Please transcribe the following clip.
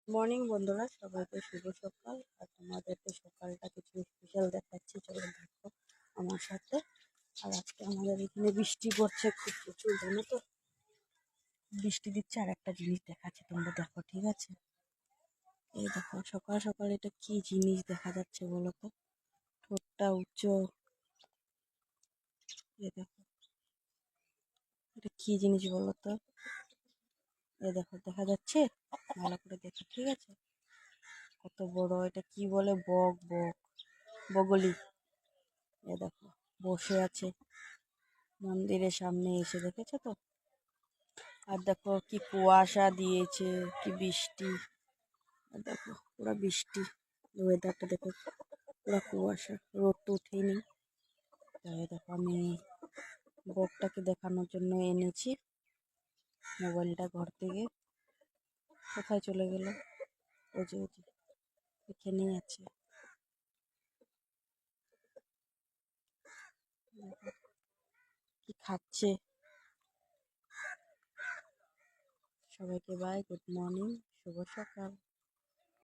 Morning বন্ধুরা, সবাইকে শুভ সকাল। আর তোমাদেরকে সকালটা কিছু স্পেশাল দেখাচ্ছি, চলো দেখো আমার সাথে। আর আজকে আমাদের এখানে বৃষ্টি পড়ছে খুব প্রচুর, জানো তো, বৃষ্টি দিচ্ছে। আর একটা জিনিস দেখাচ্ছি, তোমরা দেখো, ঠিক আছে? এই দেখো, সকাল সকাল এটা কি জিনিস দেখা যাচ্ছে বলো তো? ঠোঁটটা উঁচু, এই দেখো, এটা কি জিনিস বলো তো? এই দেখো, দেখা যাচ্ছে? ভালো করে দেখো, ঠিক আছে? কত বড়, এটা কি বলে? বক বক, বগলি। এ দেখো, বসে আছে মন্দিরের সামনে এসে, দেখেছো তো? আর দেখো কি কুয়াশা দিয়েছে, কি বৃষ্টি। আর দেখো পুরা বৃষ্টি, ওয়েদারটা দেখো, পুরা কুয়াশা, রোদ তো উঠেনি। তাই দেখো, আমি বকটাকে দেখানোর জন্য এনেছি মোবাইলটা ঘর থেকে। কোথায় চলে গেল? ওই যে ওই যে এখানেই আছে। দেখো কি খাচ্ছে। সবাইকে বাই, গুড মর্নিং, শুভ সকাল।